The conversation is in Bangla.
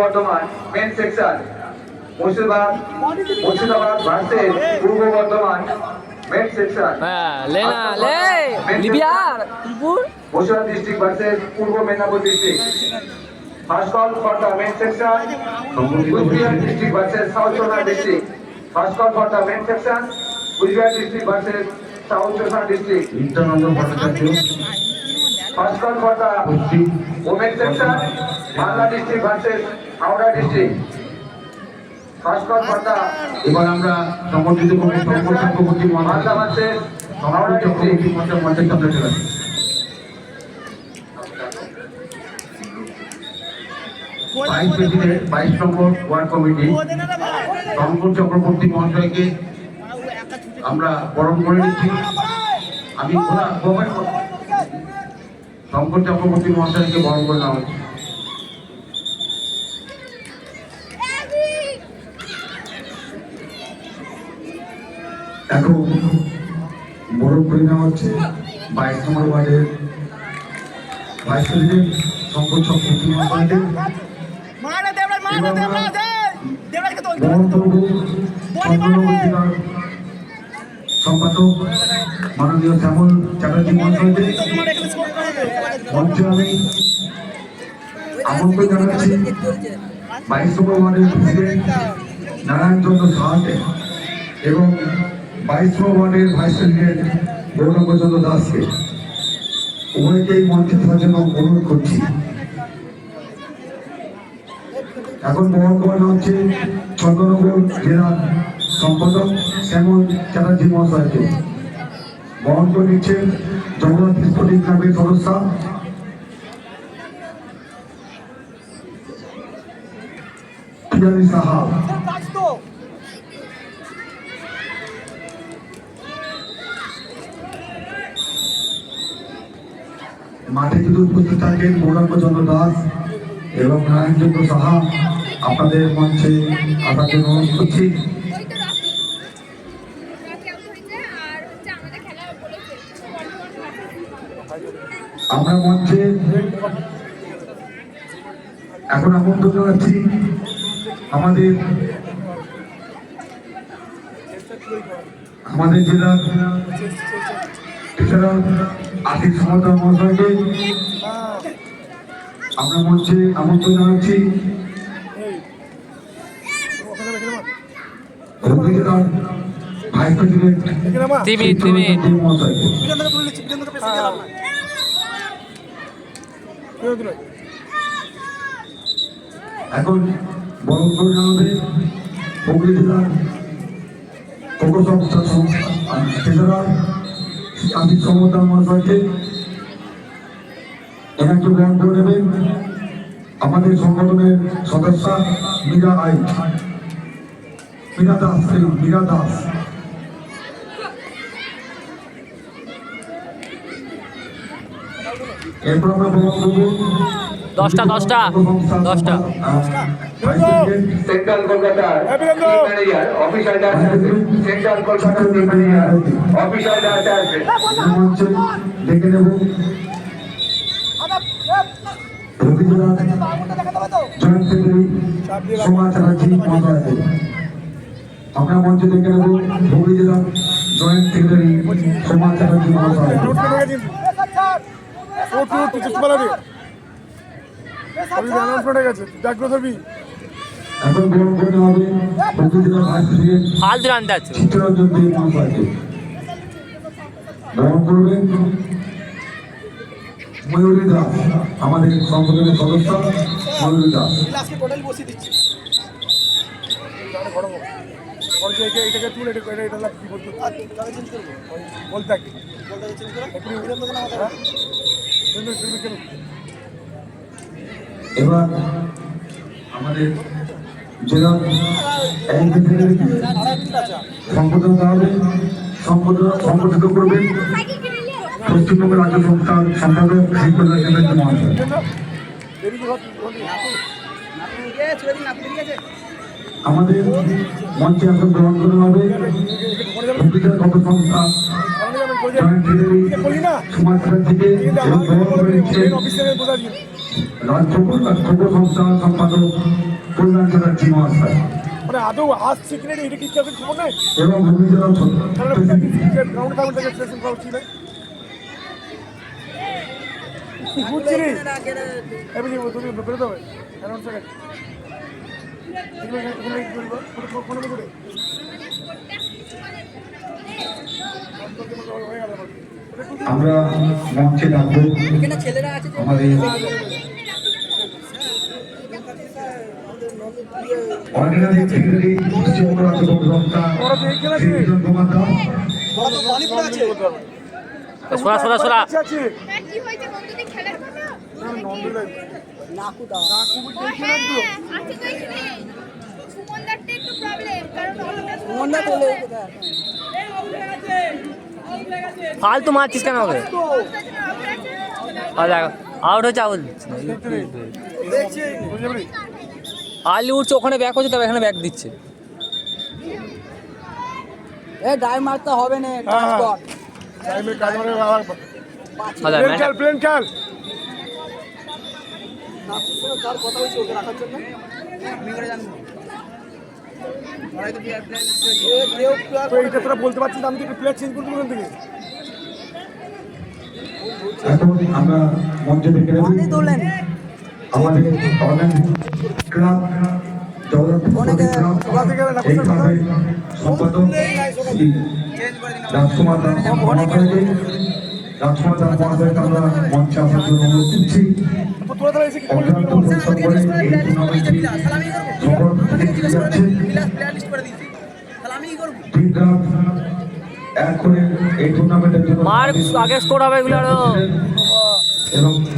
Bardhaman main section Murshidabad versus Purba Bardhaman main section Murshidabad district versus Purba Medinipur district first call for the main section Cooch Behar district versus south চোনা district first call for the main section Cooch Behar district versus south চোনা district first call for the women section Malda district versus Howrah district first call for the এবার আমরা সংগঠিত committee Malda versus Howrah district মঞ্চের সামনে চলে vice president 22 number word committee Shankar Chakraborty মহাশয়কে আমরা বরণ করে নিচ্ছি। আমি শঙ্কর চক্রবর্তী মহাশয়কে বরণ করে নেওয়া হচ্ছে। এখন বরণ করে নেওয়া হচ্ছে 22 নম্বর ওয়ার্ডের ভাইস প্রেসিডেন্ট শঙ্কর চক্রবর্তী মহাশয়কে সম্পাদক মাননীয় শ্যামল চ্যাটার্জি মহাশয়কে মঞ্চে আমি আমন্ত্রণ জানাচ্ছি 22 নম্বর ওয়ার্ডের প্রেসিডেন্ট নারায়ণ চন্দ্র সাহাকে এবং 22 নম্বর ওয়ার্ডের ভাইস প্রেসিডেন্ট গৌরঙ্গ চন্দ্র দাসকে উভয়কেই মঞ্চে থাকার জন্য অনুরোধ করছি। এখন বহন করানো হচ্ছে চন্দ্রনগর জেলার সম্পাদক শ্যামল চ্যাটার্জি মহাশয়কে। বহন করে নিচ্ছেন জগন্নাথ স্পোর্টিং ক্লাবের সদস্য পিয়ালি সাহা। মাঠে যদি উপস্থিত থাকেন গৌরাঙ্গ চন্দ্র দাস এবং নারায়ণ চন্দ্র সাহা, আপনাদের মঞ্চে আসার জন্য অনুরোধ করছি। আমরা মঞ্চে এখন আমন্ত্রণ জানাচ্ছি আমাদের জেলার এছাড়া আশিস সমর্থন মহাশয়কে আমরা মঞ্চে আমন্ত্রণ জানাচ্ছি। ভাইস প্রেসিডেন্ট মহাশয়কে এখন বরণ করে জানাবে হুগলি জেলার আশিস সমর্থন মহাশয়কে এনাকে গ্রহণ করে নেবেন আমাদের সংগঠনের সদস্য মীরা দাস। এরপর আমরা গ্রহণ করবো 10টা সেন্ট্রাল কলকাতার ম্যানেজার অফিসার সেন্ট্রাল কলকাতার ম্যানেজার অফিসার মঞ্চে ডেকে নেব রবীন্দ্রনাথ জয়েন্ট সেক্রেটারি সোমা চ্যাটার্জি মহাশয়কে। আমরা মঞ্চে ডেকে নেব হুগলি জেলার জয়েন্ট সেক্রেটারি সোমা চ্যাটার্জি মহাশয়। এখন গ্রহণ করতে হবে হুগলি জেলার ভাইস প্রেসিডেন্ট চিত্তরঞ্জন দে মহাশয়কে। গ্রহণ করবেন ময়ূরী দাস, আমাদের সংগঠনের সদস্য ময়ূরী দাস। এবার আমাদের জেলা সম্বোধন হবে, সম্বোধিত করবেন পশ্চিমবঙ্গ রাজ্য সংস্থার সম্পাদক মহাশয়। আমাদের মঞ্চে আসন গ্রহণ করা হবে সংস্থা জয়েন্ট সেক্রেটারি সুমাত্রা থেকে এবং গ্রহণ করে নিচ্ছেন রাজ্য যুব সংস্থা সম্পাদক কল্যাণ চ্যাটার্জি মহাশয় মানে আদৌ আসছে কিনা এটা কি কাছে খবর নাই এবং রবীন্দ্রনাথ তাহলে গ্রাউন্ডে থাকবে থেকে স্টেশন করা উচিত বুঝছি রে এমনি তুমি বেরোতে হবে অ্যারাউন্ড সেকেন্ড এগুলো করবো ফোনে করে আমরা মঞ্চে ডাকবো আমাদের অর্ডিনারি সেক্রেটারি পশ্চিমবঙ্গ রাজ্য সংস্থা শ্রীজন কুমার দাস সোলা আছে কি হয়েছে বন্ধুদের খেলার কথা নাকুদা হ্যাঁ আছে তো এখানে সুমনদারটা একটু প্রবলেম কারণ সুমনদা চলে ফালতু মারছিস কেন ওকে আউট হচ্ছে আউট দেখছি বুঝলি আলি উঠছে ওখানে ব্যাক হচ্ছে তবে এখানে ব্যাক দিচ্ছে এ ডাই মারতে হবে না হ্যাঁ টাইমে কাজ মানে আবার প্লেন খেল প্লেন খেল তার কথা হয়েছে ওকে রাখার জন্য আমি করে জানবো হয়তো প্লেয়ার কেউ তো এইটা তোরা বলতে পারছিস না, আমি তো প্লেয়ার চেঞ্জ করতে বলতে এখন আমরা মঞ্চে ডেকে নেব অনেক তোলেন আমাদের অনেক ক্লাব জগন্নাথ এই ক্লাবের সম্পাদক শ্রী রাজকুমার দাস মহাশয়কে রাজকুমার দাস মহাশয়কে আমরা মঞ্চে আসার জন্য অনুরোধ করছি। তো তোরা তাহলে এসে কি করবি? অত্যন্ত পরিশ্রম করে এই টুর্নামেন্টটি সফল দেখতে যাচ্ছে। তিন রাত এক করে এই টুর্নামেন্টের জন্য মার্ক আগে স্কোর হবে এগুলো আরো এবং